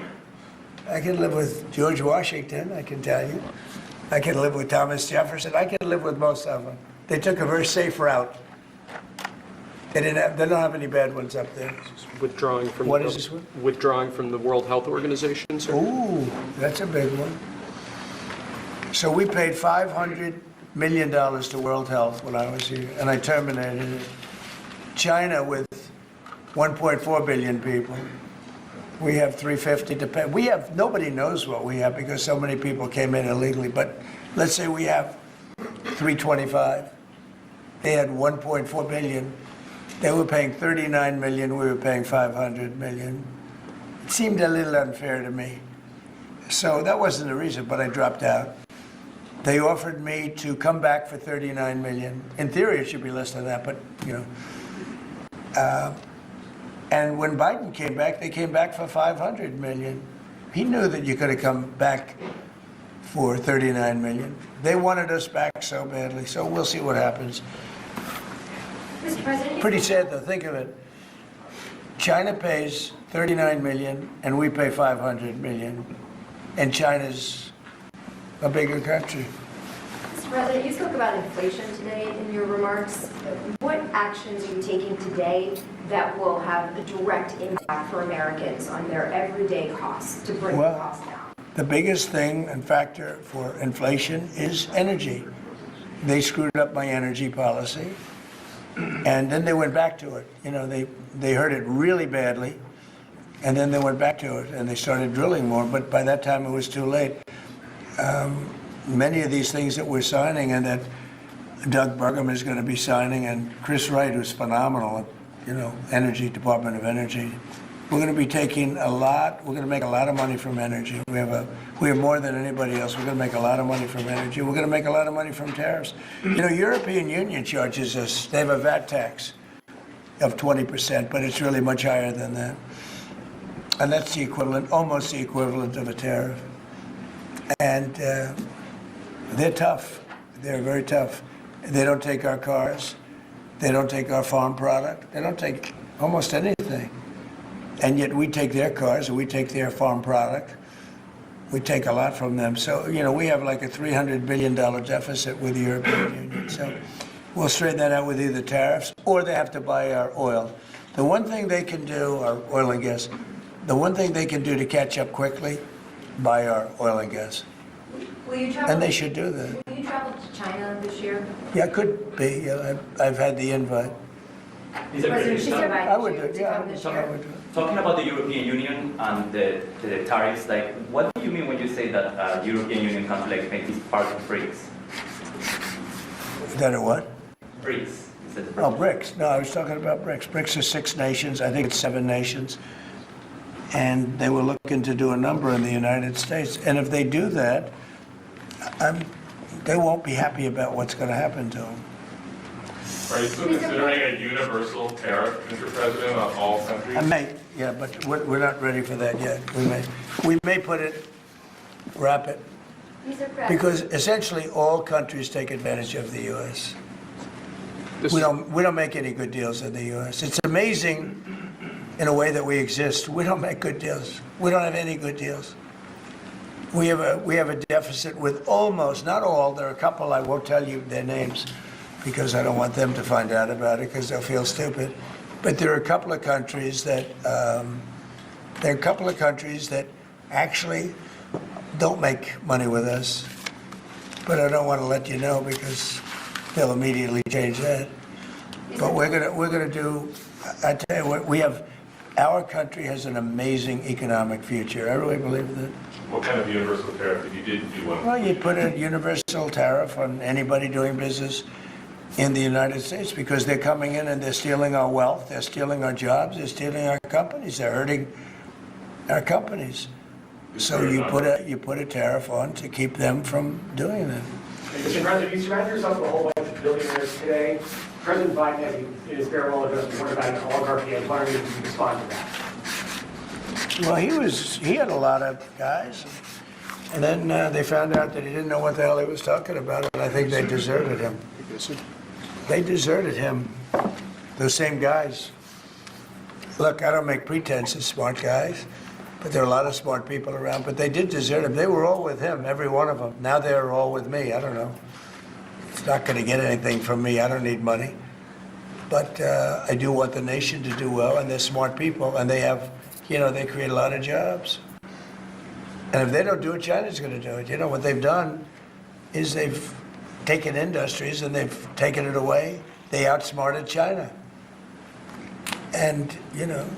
I could live with George Washington, I can tell you. I could live with Thomas Jefferson. I could live with most of them. They took a very safe route. They don't have any bad ones up there. Withdrawing from What is this one? Withdrawing from the World Health Organization, sir? Ooh, that's a big one. So we paid $500 million to World Health when I was here, and I terminated it. China, with 1.4 billion people, we have 350 to pay. We have, nobody knows what we have because so many people came in illegally, but let's say we have 325. They had 1.4 billion. They were paying 39 million, we were paying 500 million. It seemed a little unfair to me. So that wasn't the reason, but I dropped out. They offered me to come back for 39 million. In theory, it should be less than that, but, you know. And when Biden came back, they came back for 500 million. He knew that you could have come back for 39 million. They wanted us back so badly, so we'll see what happens. Mr. President, Pretty sad though, think of it. China pays 39 million and we pay 500 million. And China's a bigger country. Mr. President, you spoke about inflation today in your remarks. What actions are you taking today that will have a direct impact for Americans on their everyday costs to bring the cost down? The biggest thing and factor for inflation is energy. They screwed up my energy policy. And then they went back to it. You know, they hurt it really badly, and then they went back to it, and they started drilling more, but by that time it was too late. Many of these things that we're signing and that Doug Burgum is going to be signing, and Chris Wright, who's phenomenal at, you know, Energy, Department of Energy, we're going to be taking a lot, we're going to make a lot of money from energy. We have more than anybody else. We're going to make a lot of money from energy. We're going to make a lot of money from tariffs. You know, European Union charges us, they have a VAT tax of 20%, but it's really much higher than that. And that's the equivalent, almost the equivalent of a tariff. And they're tough. They're very tough. They don't take our cars. They don't take our farm product. They don't take almost anything. And yet we take their cars and we take their farm product. We take a lot from them. So, you know, we have like a $300 billion deficit with the European Union. So we'll straighten that out with either tariffs or they have to buy our oil. The one thing they can do, our oil and gas, the one thing they can do to catch up quickly, buy our oil and gas. Will you travel? And they should do that. Will you travel to China this year? Yeah, could be. Yeah, I've had the invite. I would do it. Yeah, I would do it. Talking about the European Union and the tariffs, like, what do you mean when you say that European Union country like Spain is part of BRICS? That a what? BRICS. Oh, BRICS. No, I was talking about BRICS. BRICS are 6 nations. I think it's 7 nations. And they were looking to do a number in the United States. And if they do that, they won't be happy about what's going to happen to them. Are you still considering a universal tariff, Mr. President, on all countries? I may, yeah, but we're not ready for that yet. We may put it, wrap it, because essentially all countries take advantage of the U.S. We don't make any good deals in the U.S. It's amazing in a way that we exist. We don't make good deals. We don't have any good deals. We have a deficit with almost, not all, there are a couple, I won't tell you their names because I don't want them to find out about it because they'll feel stupid. But there are a couple of countries that actually don't make money with us. But I don't want to let you know because they'll immediately change that. But we're gonna do. I tell you what, our country has an amazing economic future. I really believe that. What kind of universal tariff if you did do one? Well, you'd put a universal tariff on anybody doing business in the United States because they're coming in and they're stealing our wealth, they're stealing our jobs, they're stealing our companies, they're hurting our companies. So you put a tariff on to keep them from doing it. Mr. President, you surrounded yourself with a whole bunch of billionaires today. President Biden, has in his farewell address, warned about an oligarchy. I was wondering if you could respond to that. Well, he had a lot of guys, and then they found out that he didn't know what the hell he was talking about, and I think they deserted him. They deserted him, those same guys. Look, I don't make pretense of smart guys, but there are a lot of smart people around, but they did desert him. They were all with him, every one of them. Now they're all with me. I don't know. It's not going to get anything from me. I don't need money. But I do want the nation to do well, and they're smart people, and they have, they create a lot of jobs. And if they don't do it, China's going to do it. You know, what they've done is they've taken industries and they've taken it away. They outsmarted China. And,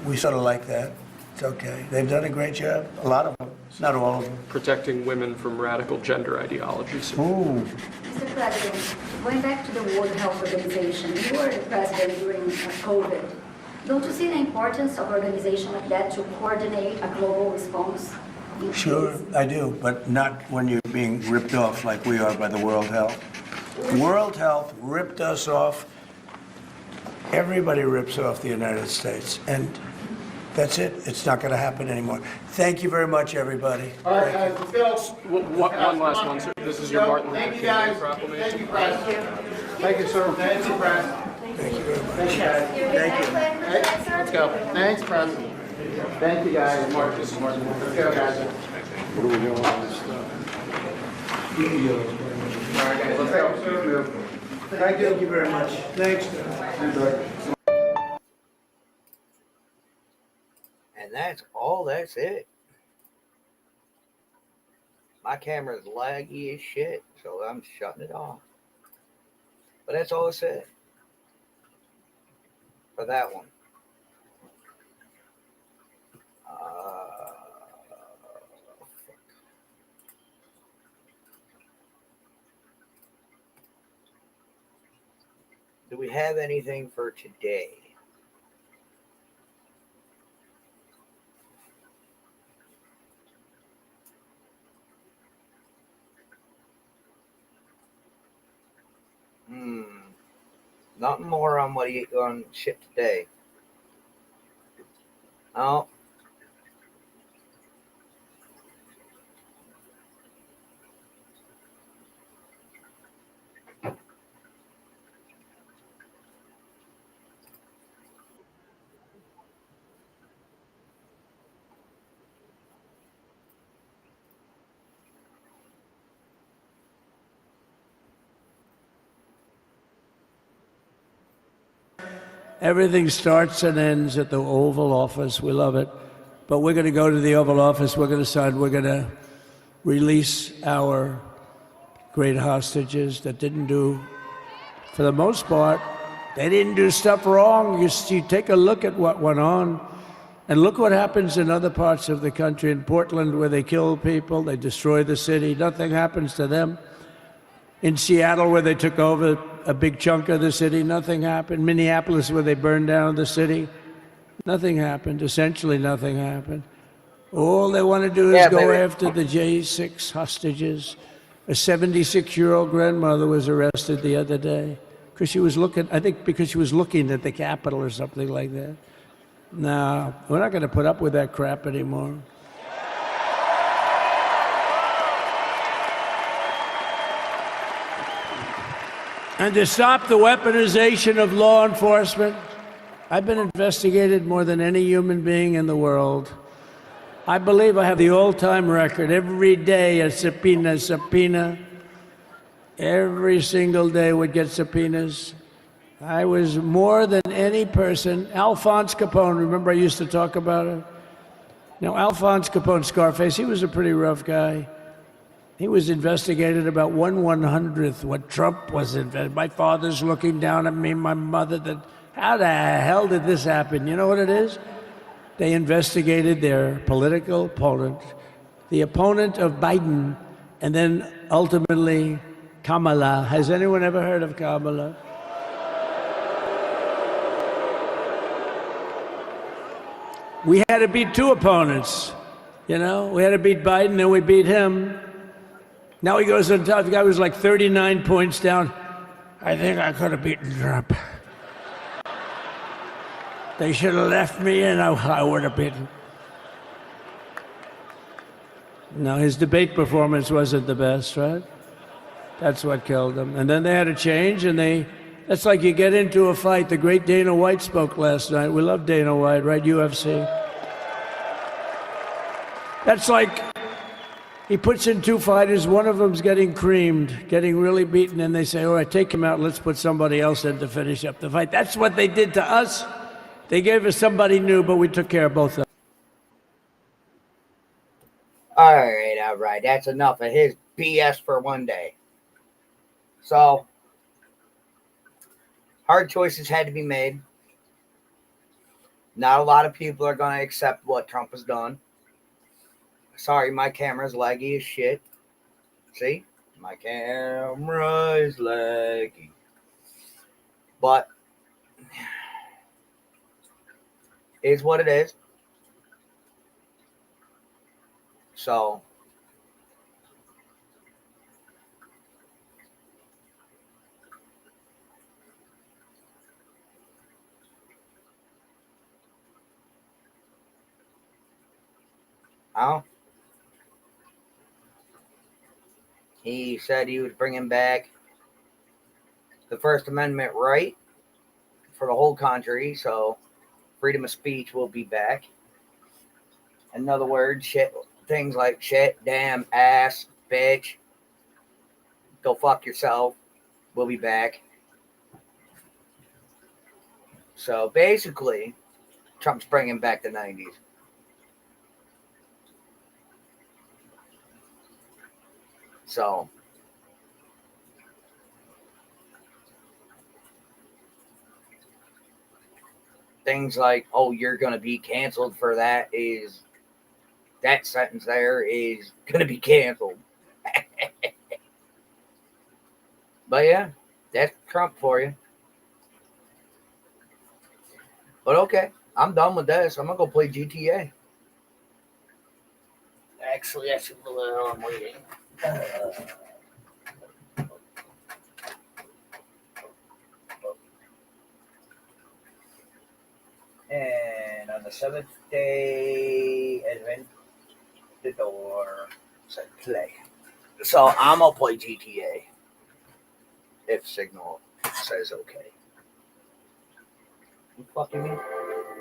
we sort of like that. It's okay. They've done a great job. A lot of them. Not all of them. Protecting women from radical gender ideologies. Ooh. Mr. President, going back to the World Health Organization, you were the president during COVID. Don't you see the importance of an organization like that to coordinate a global response? Sure, I do, but not when you're being ripped off like we are by the World Health. World Health ripped us off. Everybody rips off the United States, and that's it. It's not going to happen anymore. Thank you very much, everybody. All right, guys, let's go. One last one, sir. This is your Martin Luther King Day proclamation. Thank you, President. Thank you, sir. Thank you, President. Thank you very much. Thank you, guys. Thank you. Let's go. Thanks, President. Thank you, guys. Mark, this is Martin Luther Let's go, guys. What are we doing with this stuff? All right, guys, let's go. Thank you very much. Thanks. And that's it. My camera's laggy as shit, so I'm shutting it off. But that's all it said for that one. Do we have anything for today? Nothing more on what you on ship today. Oh. Everything starts and ends at the Oval Office. We love it. But we're going to go to the Oval Office. We're going to decide we're going to release our great hostages that didn't do, for the most part, they didn't do stuff wrong. You take a look at what went on, and look what happens in other parts of the country. In Portland, where they kill people, they destroy the city, nothing happens to them. In Seattle, where they took over a big chunk of the city, nothing happened. Minneapolis, where they burned down the city, nothing happened. Essentially nothing happened. All they want to do is go after the J6 hostages. A 76-year-old grandmother was arrested the other day because she was looking, I think because she was looking at the Capitol or something like that. No, we're not going to put up with that crap anymore. And to stop the weaponization of law enforcement, I've been investigated more than any human being in the world. I believe I have the all-time record. Every day a subpoena. Every single day would get subpoenas. I was more than any person. Alphonse Capone, remember I used to talk about it? Now, Alphonse Capone, Scarface, he was a pretty rough guy. He was investigated about 1/100th what Trump was investigated. My father's looking down at me, my mother, that, how the hell did this happen? You know what it is? They investigated their political opponent, the opponent of Biden, and then ultimately Kamala. Has anyone ever heard of Kamala? We had to beat two opponents. You know, we had to beat Biden, then we beat him. Now he goes on top. The guy was like 39 points down. I think I could have beaten Trump. They should have left me and I would have beaten. No, his debate performance wasn't the best, right? That's what killed him. And then they had to change, and that's like you get into a fight. The great Dana White spoke last night. We love Dana White, right? UFC. That's like he puts in two fighters, one of them's getting creamed, getting really beaten, and they say, all right, take him out, let's put somebody else in to finish up the fight. That's what they did to us. They gave us somebody new, but we took care of both of them. All right. That's enough of his BS for one day. So, hard choices had to be made. Not a lot of people are going to accept what Trump has done. Sorry, my camera's laggy as shit. See? My camera is laggy. But, it is what it is. So, he said he was bringing back the First Amendment right for the whole country, so freedom of speech will be back. In other words, things like shit, damn, ass, bitch, go fuck yourself will be back. So basically, Trump's bringing back the 90s. So, things like, oh, you're going to be canceled for that sentence there is going to be canceled. But yeah, that's Trump for you. But okay, I'm done with this. I'm going to go play GTA. Actually, I should rely on waiting. And on the 7th day, Advent, the door said play. So I'm going to play GTA. If Signal says okay. You fucking me?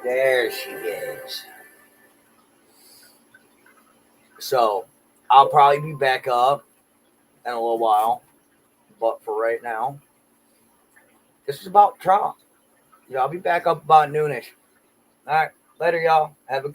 There she is. So I'll probably be back up in a little while. But for right now, this is about Trump. I'll be back up about noonish. All right. Later, y'all. Have a good